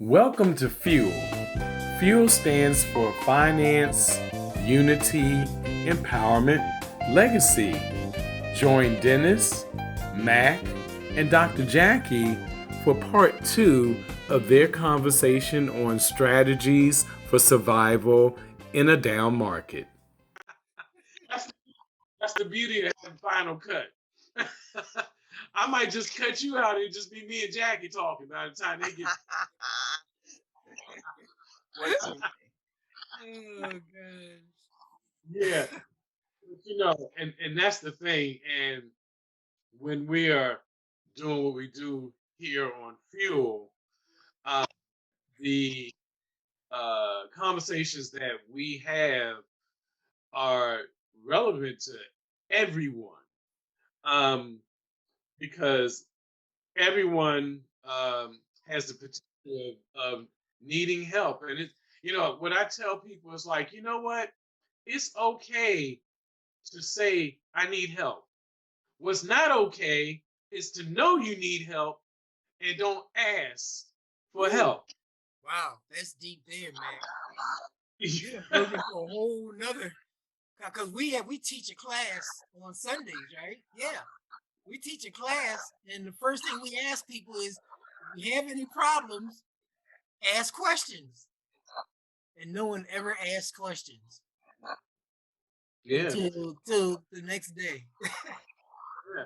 Welcome to Fuel. Fuel stands for Finance, Unity, Empowerment, Legacy. Join Dennis, Mac, and Dr. Jackie for part two of their conversation on strategies for survival in a down market. That's that's the beauty of having Final Cut. I might just cut you out and just be me and Jackie talking by the time they get. Oh gosh. Yeah, and that's the thing. And when we are doing what we do here on Fuel, uh, the conversations that we have are relevant to everyone, um, because everyone has the potential of needing help. And what I tell people is like, you know what? It's okay to say, I need help. What's not okay is to know you need help and don't ask for Woo. help. Wow, that's deep there, man. You done broke into a whole nother because we teach a class on Sundays, right? Yeah. We teach a class, and the first thing we ask people is if you have any problems, ask questions. And no one ever asks questions Yeah. till the next day. Yeah.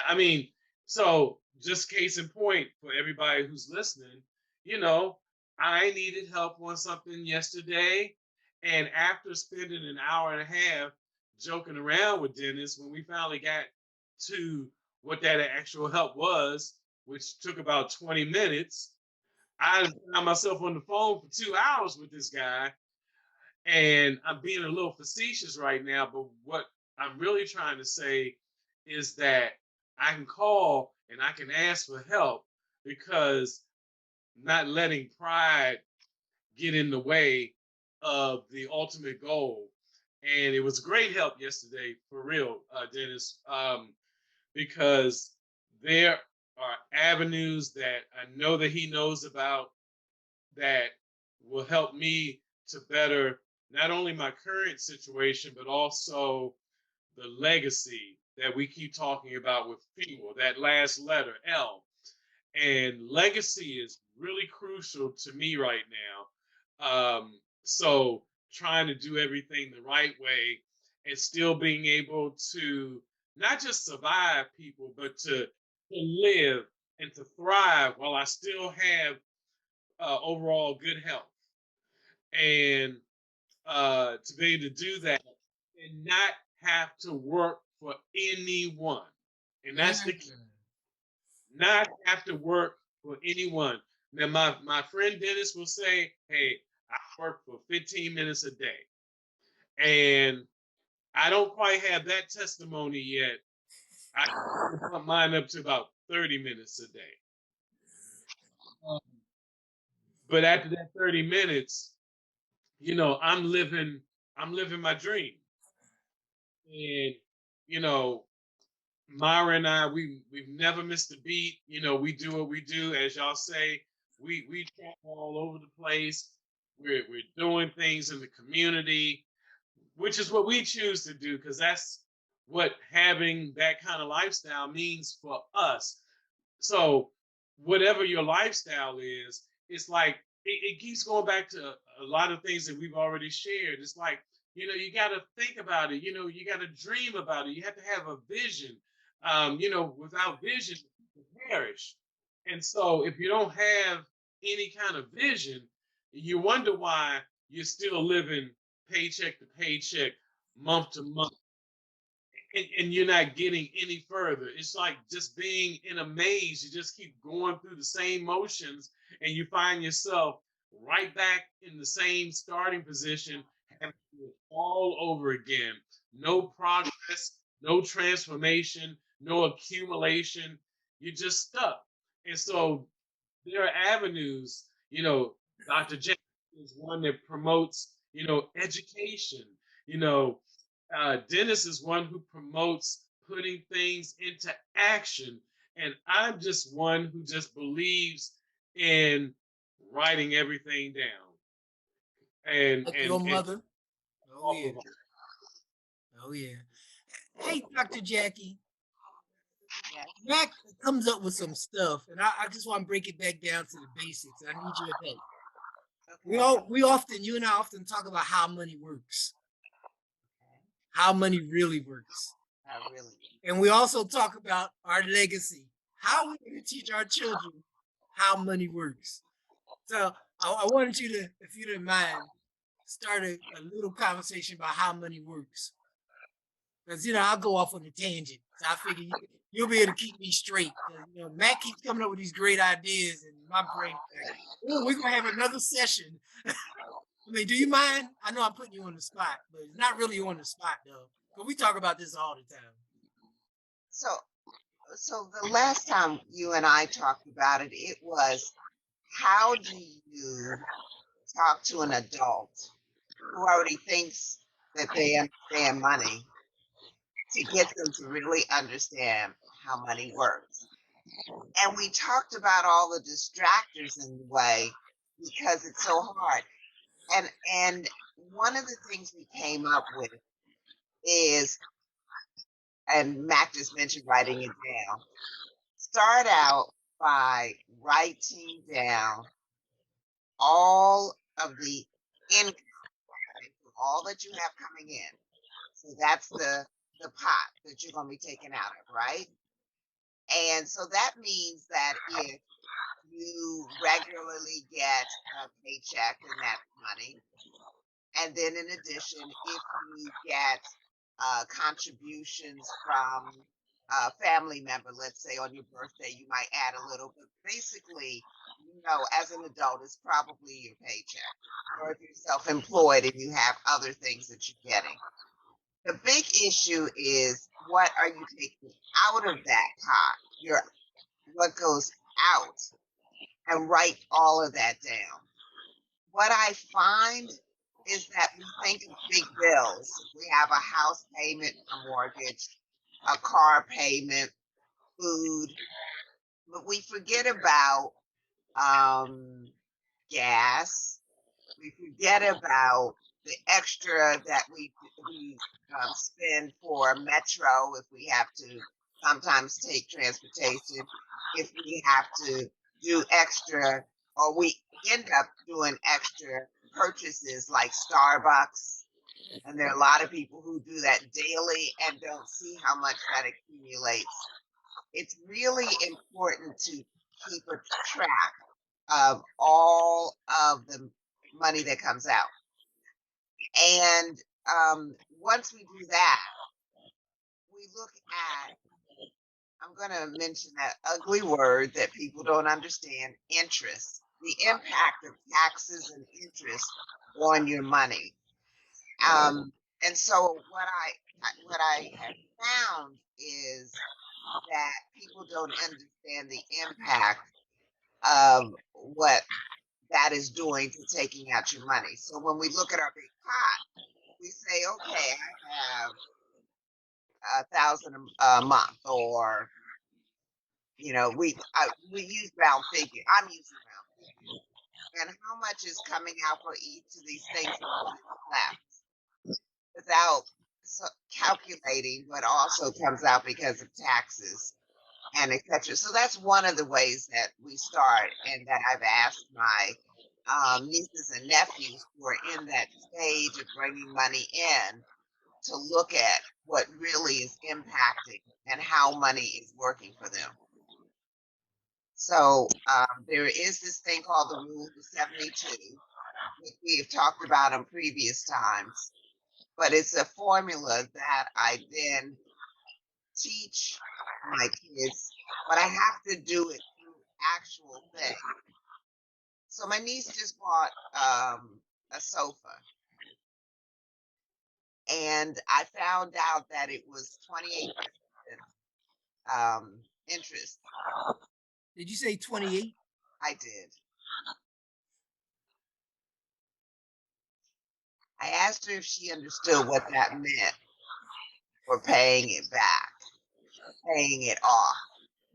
I mean, so just case in point for everybody who's listening, you know, I needed help on something yesterday. And after spending an hour and a half joking around with Dennis, when we finally got to what that actual help was, which took about 20 minutes, I found myself on the phone for 2 hours with this guy. And I'm being a little facetious right now, but what I'm really trying to say is that I can call and I can ask for help because not letting pride get in the way of the ultimate goal. And it was great help yesterday, for real, Dennis, because there are avenues that I know that he knows about that will help me to better not only my current situation, but also the legacy that we keep talking about with fuel, that last letter, L. And legacy is really crucial to me right now. So trying to do everything the right way and still being able to not just survive people, but to live and to thrive while I still have overall good health. And to be able to do that and not have to work for anyone. And that's the key. Not have to work for anyone. Now, my friend Dennis will say, hey, I work for 15 minutes a day. And I don't quite have that testimony yet. I can put mine up to about 30 minutes a day. Um, but after that 30 minutes, I'm living my dream. And you know, Myra and I, we've never missed a beat. We do what we do, as y'all say. We travel all over the place. We're doing things in the community, which is what we choose to do because that's what having that kind of lifestyle means for us. So whatever your lifestyle is, it's like it keeps going back to a lot of things that we've already shared. It's like, you got to think about it. You got to dream about it. You have to have a vision. Without vision, you perish. And so if you don't have any kind of vision, you wonder why you're still living paycheck to paycheck, month to month, and you're not getting any further. It's like just being in a maze. You just keep going through the same motions, and you find yourself right back in the same starting position, having to do it all over again. No progress, no transformation, no accumulation. You're just stuck. And so there are avenues. Dr. J is one that promotes, education. You know, Dennis is one who promotes putting things into action. And I'm just one who just believes in writing everything down and Like and your and mother. Oh off yeah. of Oh yeah. Hey, Dr. Jackie, Yes. Mac comes up with some stuff, and I just want to break it back down to the basics. I need your help. Okay. You and I often talk about how money works, how money really works. I really. And we also talk about our legacy. How we going to teach our children how money works. So I wanted you to, if you didn't mind, start a little conversation about how money works. Because I'll go off on a tangent. So I figure you'll be able to keep me straight. Matt keeps coming up with these great ideas, and my brain like, oh, we're gonna have another session. I mean, do you mind? I know I'm putting you on the spot, but it's not really on the spot though. Because we talk about this all the time. So, so the last time you and I talked about it, it was how do you talk to an adult who already thinks that they understand money to get them to really understand how money works? And we talked about all the distractors in the way because it's so hard. And one of the things we came up with is, and Mac just mentioned writing it down. Start out by writing down all of the income, all that you have coming in. So that's the pot that you're going to be taking out of, right? And so that means that if you regularly get a paycheck and that's money, and then in addition, if you get contributions from a family member, let's say on your birthday, you might add a little, but basically, as an adult, it's probably your paycheck. Or if you're self-employed and you have other things that you're getting. The big issue is what are you taking out of that pot? What goes out, and write all of that down. What I find is that we think of big bills. We have a house payment, a mortgage, a car payment, food, but we forget about gas. We forget about the extra that we spend for metro if we have to sometimes take transportation, if we have to do extra, or we end up doing extra purchases like Starbucks. And there are a lot of people who do that daily and don't see how much that accumulates. It's really important to keep a track of all of the money that comes out. And once we do that, we look at, I'm going to mention that ugly word that people don't understand, interest, the impact of taxes and interest on your money. And so what I have found is that people don't understand the impact of what that is doing to taking out your money. So when we look at our big pot, we say, okay, I have 1,000 a month, or we use round figure. I'm using round figure, and how much is coming out for each of these things left, without calculating what also comes out because of taxes and etc. So that's one of the ways that we start, and that I've asked my nieces and nephews who are in that stage of bringing money in to look at what really is impacting and how money is working for them. So there is this thing called the Rule of 72, which we have talked about in previous times, but it's a formula that I then teach my kids, but I have to do it through actual things. So my niece just bought a sofa, and I found out that it was 28% interest. Did you say 28? I did. I asked her if she understood what that meant for paying it back, paying it off,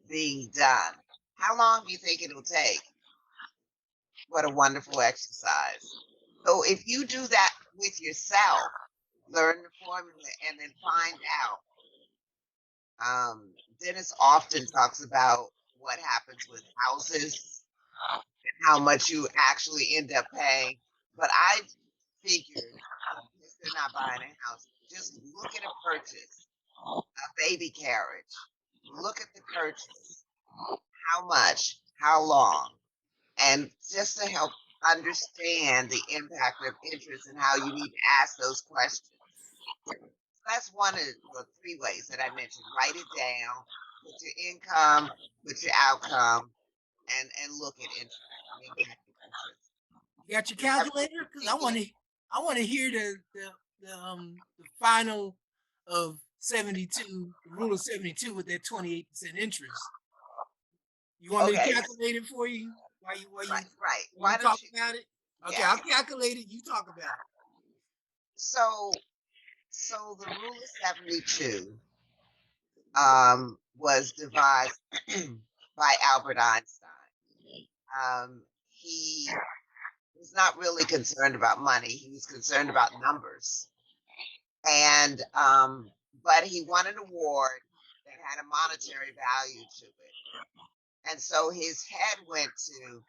being done. How long do you think it'll take? What a wonderful exercise. So if you do that with yourself, learn the formula and then find out. Dennis often talks about what happens with houses and how much you actually end up paying. But I figured if they're not buying a house, just look at a purchase, a baby carriage. Look at the purchase. How much? How long? And just to help understand the impact of interest and how you need to ask those questions. That's one of the three ways that I mentioned. Write it down, put your income, put your outcome, and look at interest, the impact of interest. You got your Have you calculator? ever Because taken I want to hear the final of 72, the rule of 72 with that 28% interest. You want me to okay, calculate it for you while right. you Why talk don't you? about it? Okay, Yeah. I'll calculate it. You talk about it. So the rule of 72 was devised by Albert Einstein. He was not really concerned about money. He was concerned about numbers. And but he won an award that had a monetary value to it. And so his head went to,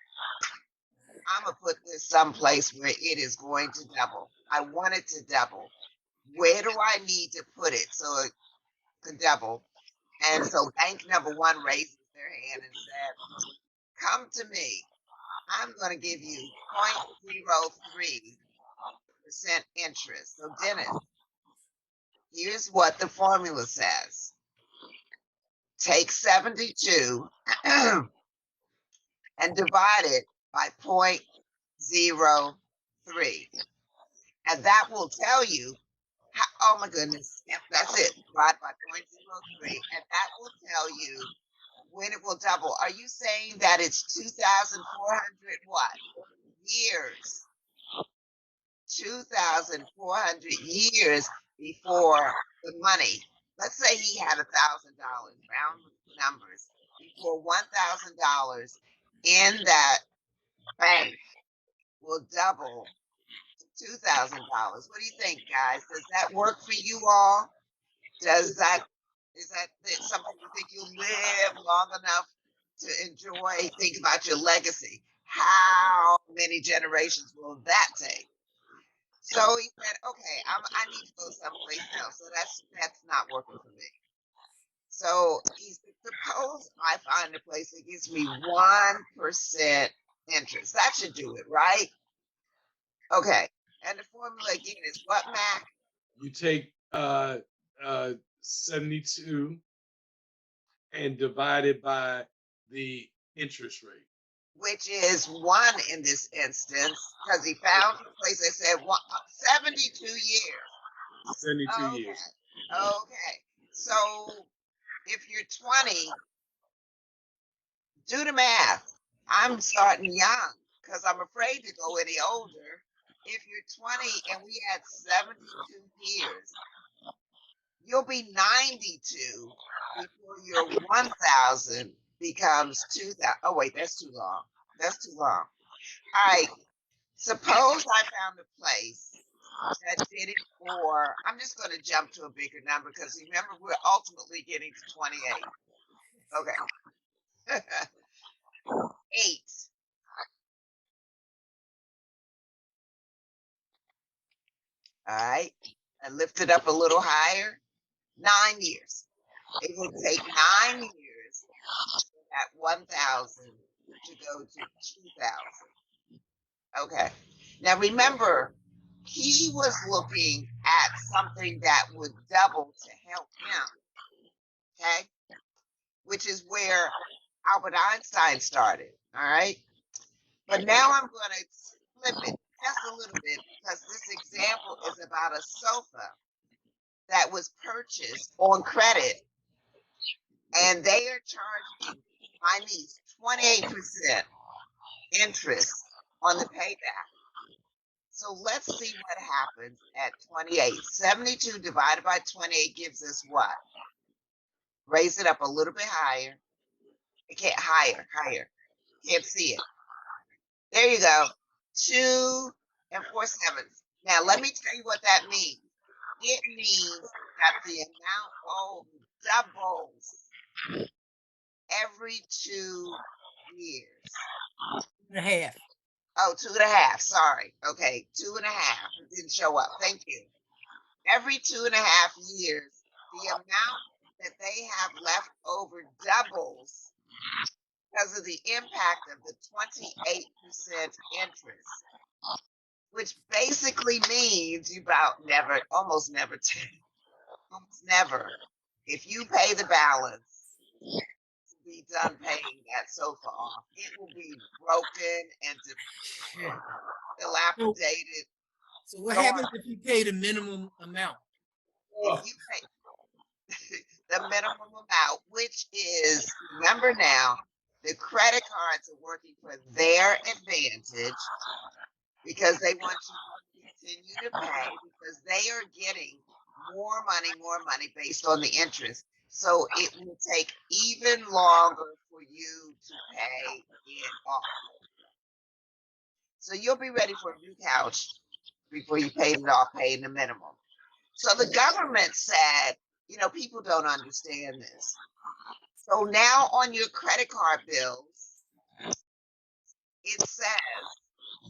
I'm gonna put this someplace where it is going to double. I want it to double. Where do I need to put it so it can double? And so bank number one raises their hand and said, come to me. I'm going to give you 0.03% interest. So Dennis, here's what the formula says. Take 72 and divide it by 0.03. And that will tell you how, oh my goodness, yep, that's it. Divide by 0.03. And that will tell you when it will double. Are you saying that it's 2,400 what? Years. 2,400 years before the money. Let's say he had $1,000, round numbers, before $1,000 in that bank will double to $2,000. What do you think, guys? Does that work for you all? Does that is that something you think you'll live long enough to enjoy? Think about your legacy. How many generations will that take? So he said, okay, I need to go someplace else. So that's not working for me. So he said, suppose I find a place that gives me 1% interest. That should do it, right? Okay. And the formula again is what, Mac? You take 72 and divide it by the interest rate. Which is 1 in this instance, because he found a place that said 72 years. 72 Okay. years. Okay. So if you're 20, do the math. I'm starting young because I'm afraid to go any older. If you're 20 and we had 72 years, you'll be 92 before your 1,000 becomes 2,000. Oh, wait, that's too long. That's too long. All right. Suppose I found a place that did it for, I'm just going to jump to a bigger number because remember, we're ultimately getting to 28. Okay. 8. All right. And lift it up a little higher. 9 years. It will take 9 years at 1,000 to go to 2,000. Okay. Now remember, he was looking at something that would double to help him. Okay. Which is where Albert Einstein started. All right. But now I'm going to flip it just a little bit because this example is about a sofa that was purchased on credit, and they are charging my niece 28% interest on the payback. So let's see what happens at 28. 72 divided by 28 gives us what? Raise it up a little bit higher. It can't higher. Can't see it. There you go. 2 and 4/7. Now, let me tell you what that means. It means that the amount owed doubles every 2 years. And a half. Oh, 2.5. Sorry. Okay, 2.5. It didn't show up. Thank you. Every 2.5 years, the amount that they have left over doubles because of the impact of the 28% interest, which basically means you about never, almost never, almost never, if you pay the balance to be done paying that sofa off, it will be broken and Yeah. So, dilapidated. so what Go on. happens if you pay the minimum amount? If you pay the minimum amount, which is, remember now, the credit cards are working for their advantage because they want you to continue to pay because they are getting more money based on the interest. So it will take even longer for you to pay it off. So you'll be ready for a new couch before you paid it off, paying the minimum. So the government said, people don't understand this. So now on your credit card bills, it says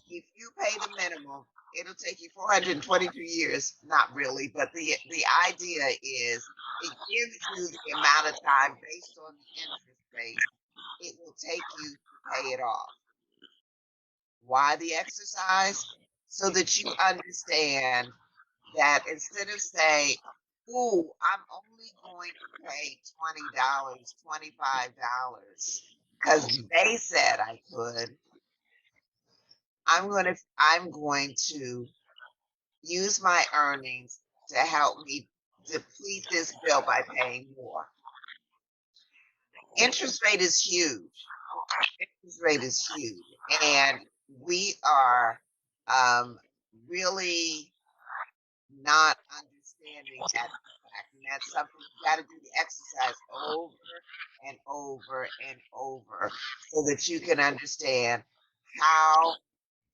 if you pay the minimum, it'll take you 422 years. Not really, but the idea is it gives you the amount of time based on the interest rate it will take you to pay it off. Why the exercise? So that you understand that instead of saying, "Ooh, I'm only going to pay $20, $25 because they said I could," I'm going to use my earnings to help me deplete this bill by paying more. Interest rate is huge. Interest rate is huge. And we are really not understanding that fact. And that's something you got to do the exercise over and over and over so that you can understand how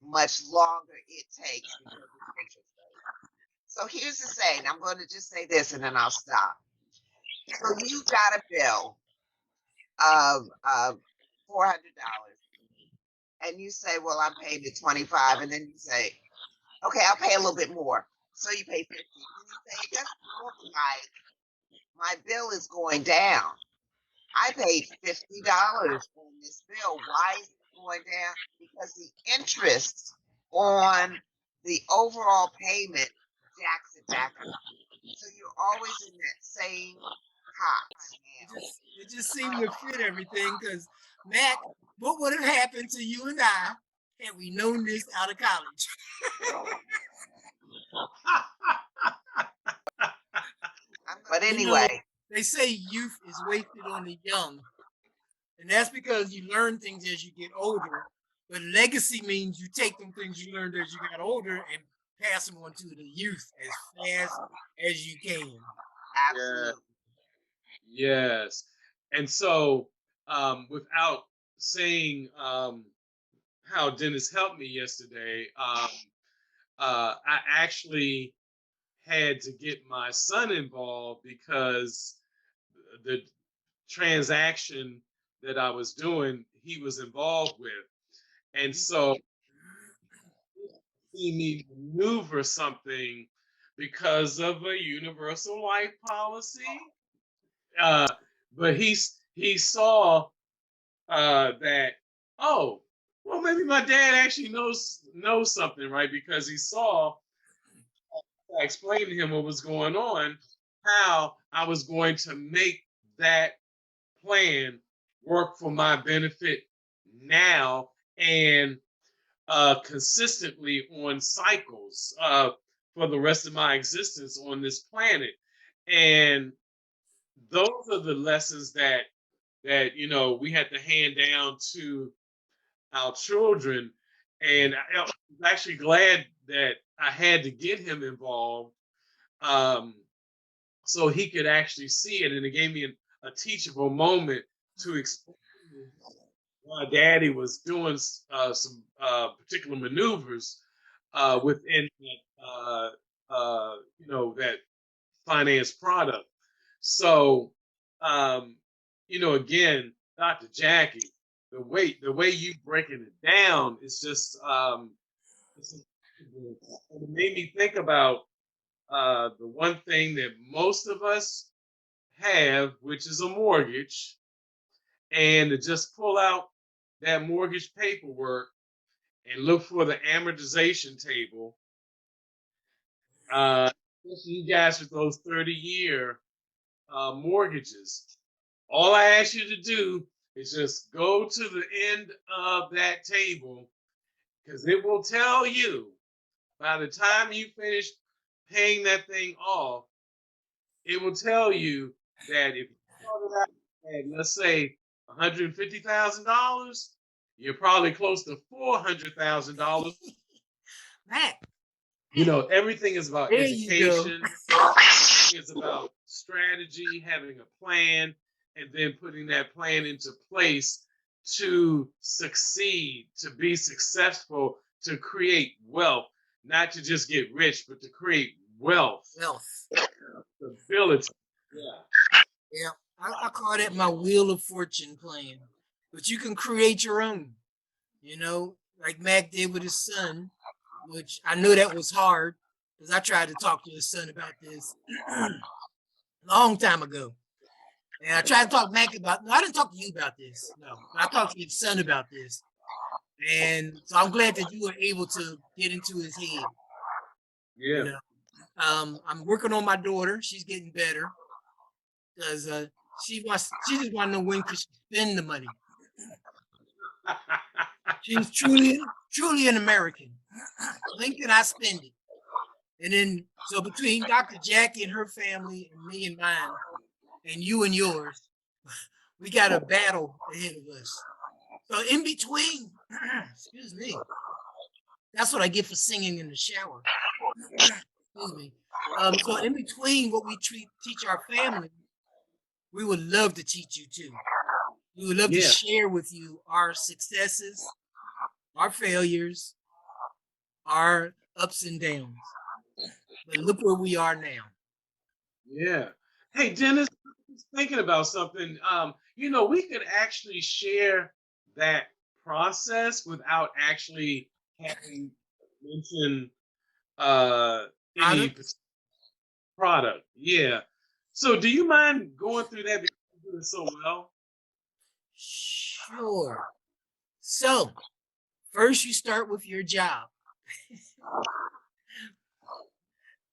much longer it takes because of interest rate. So here's the saying. I'm going to just say this and then I'll stop. So you got a bill of $400 and you say, well, I'm paying the 25. And then you say, okay, I'll pay a little bit more. So you pay 50. And you say, it doesn't look like my bill is going down. I paid $50 on this bill. Why is it going down? Because the interest on the overall payment jacks it back up. So you're always in that same pot. It just seemed to fit everything because Mac, what would have happened to you and I had we known this out of college? But You know, anyway, they say youth is wasted on the young, and that's because you learn things as you get older. But legacy means you take them things you learned as you got older and pass them on to the youth as fast as you can. absolutely. Yes. And so, without saying how Dennis helped me yesterday, I actually had to get my son involved because the transaction that I was doing, he was involved with. And so, see me maneuver something because of a universal life policy. Uh, but he saw that, oh, well, maybe my dad actually knows something, right? Because he saw, I explained to him what was going on, how I was going to make that plan work for my benefit now and consistently on cycles for the rest of my existence on this planet. And those are the lessons that we had to hand down to our children. And I was actually glad that I had to get him involved um, so he could actually see it. And it gave me a teachable moment to explain my daddy was doing some particular maneuvers within that, that finance product. So, um, again, Dr. Jackie, the way you breaking it down is just it made me think about the one thing that most of us have, which is a mortgage, and to just pull out that mortgage paperwork and look for the amortization table. Especially you guys with those 30-year mortgages. All I ask you to do is just go to the end of that table because it will tell you by the time you finish paying that thing off, it will tell you that if you started out at, let's say, $150,000, you're probably close to $400,000. Mac, Everything is about there you go. education. It's about strategy, having a plan, and then putting that plan into place to succeed, to be successful, to create wealth, not to just get rich, but to create wealth, Wealth. stability. Yeah. Yeah. I call that my wheel of fortune plan. But you can create your own, like Mac did with his son, which I know that was hard because I tried to talk to his son about this long time ago. And I tried to talk Mac about, no, I didn't talk to you about this. No, I talked to his son about this. And so I'm glad that you were able to get into his head. Yeah. I'm working on my daughter. She's getting better because she just want to know when can she spend the money. She's truly an American. When can I spend it? And then, so between Dr. Jackie and her family and me and mine, and you and yours, we got a battle ahead of us. So in between, excuse me, that's what I get for singing in the shower. Excuse me. So in between what we teach our family, we would love to teach you too. We would love to share with you our successes, our failures, our ups and downs. But look where we are now. Yeah. Hey, Dennis, I was thinking about something. We could actually share that process without actually having to mention any product. Yeah. So do you mind going through that because you do it so well? Sure. So first you start with your job.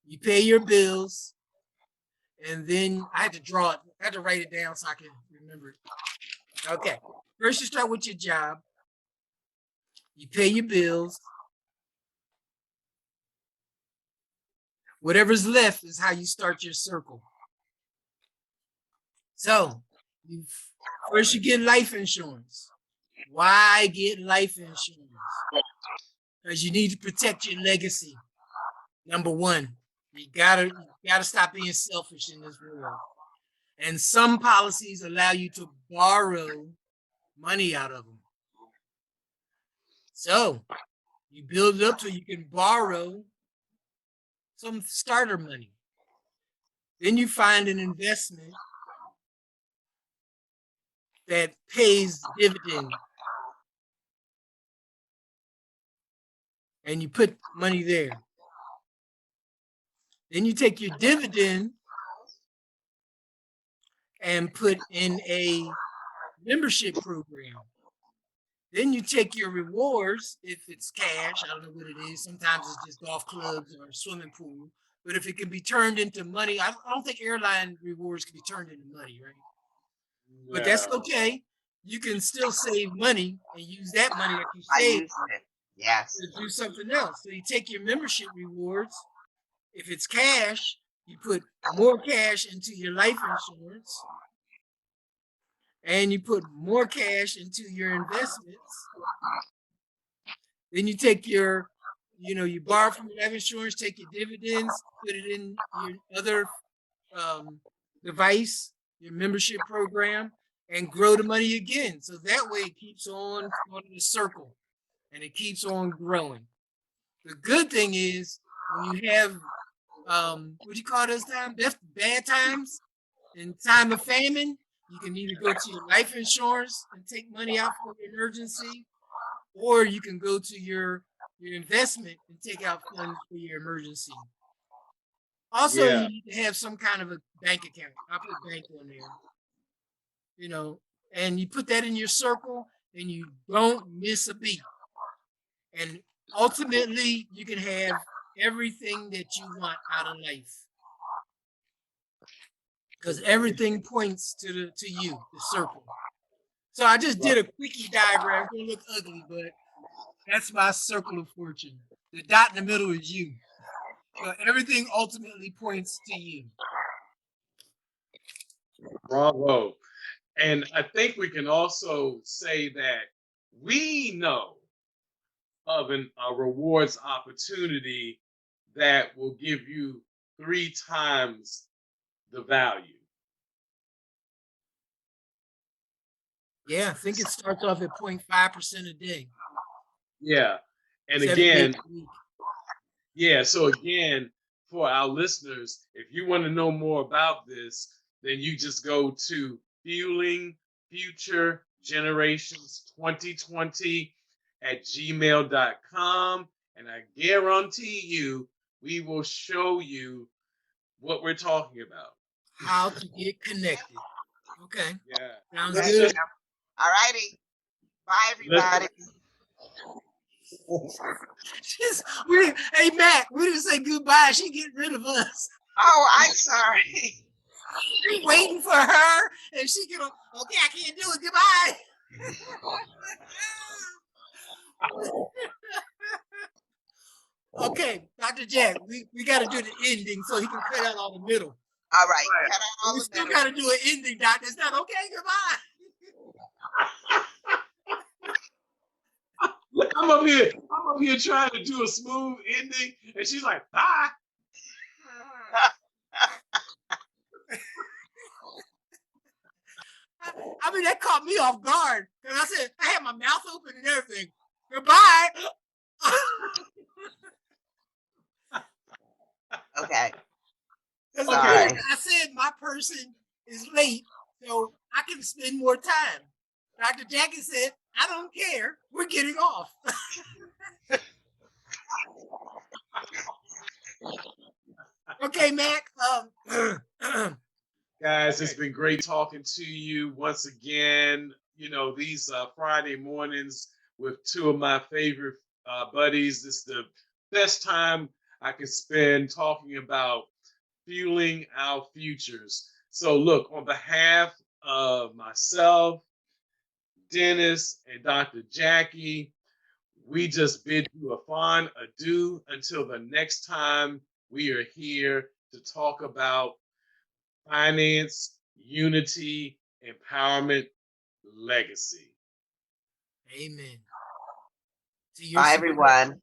You pay your bills, and then I had to draw it. I had to write it down so I can remember it. Okay. First you start with your job. You pay your bills. Whatever's left is how you start your circle. So first you get life insurance. Why get life insurance? Because you need to protect your legacy. Number one, you gotta stop being selfish in this world. And some policies allow you to borrow money out of them. So you build it up so you can borrow some starter money. Then you find an investment that pays dividends. And you put money there. Then you take your dividend and put in a membership program. Then you take your rewards, if it's cash, I don't know what it is. Sometimes it's just golf clubs or a swimming pool. But if it can be turned into money, I don't think airline rewards can be turned into money, right? Yeah. But that's okay. You can still save money and use that money that you save to do something else. So you take your membership rewards. If it's cash, you put more cash into your life insurance. And you put more cash into your investments. Then you take you borrow from your life insurance, take your dividends, put it in your other device, your membership program. and grow the money again. So that way it keeps on the circle and it keeps on growing. The good thing is when you have what do you call those times? Bad times, in time of famine, you can either go to your life insurance and take money out for the emergency, or you can go to your investment and take out funds for your emergency. Also, Yeah. you need to have some kind of a bank account. I put bank on there, you know, and you put that in your circle and you don't miss a beat. And ultimately, you can have everything that you want out of life. Because everything points to you, the circle. So I just did a quickie diagram. It's gonna look ugly, but that's my circle of fortune. The dot in the middle is you. So everything ultimately points to you. Bravo. And I think we can also say that we know of a rewards opportunity that will give you 3 times the value. Yeah, I think it starts off at 0.5% a day. Yeah. And 7 again, days a week. yeah, so again, for our listeners, if you want to know more about this, then you just go to Fueling Future Generations 2020 at gmail.com. And I guarantee you, we will show you what we're talking about. How to get connected. Okay. Yeah. Sounds Let's good. just, All righty. Bye, everybody. Hey Mac, we didn't say goodbye. She getting rid of us. Oh, I'm sorry. We waiting for her, and she can. Okay, I can't do it. Goodbye. Okay, Dr. Jack, we got to do the ending so he can cut out all the middle. All right. Cut out all We the still middle. got to do an ending, Doctor. It's not okay. Goodbye. I'm up here trying to do a smooth ending, and she's like, bye. I mean, that caught me off guard. And I said, I had my mouth open and everything. Goodbye. Okay. Because Sorry. I said my person is late, so I can spend more time. Dr. Jackie said, I don't care. We're getting off. Okay, Mac. Guys, it's been great talking to you once again. You know, these Friday mornings with 2 of my favorite buddies. This is the best time I can spend talking about fueling our futures. So, look, on behalf of myself, Dennis, and Dr. Jackie, we just bid you a fond adieu until the next time we are here to talk about finance, unity, empowerment, legacy. Amen. Bye, everyone.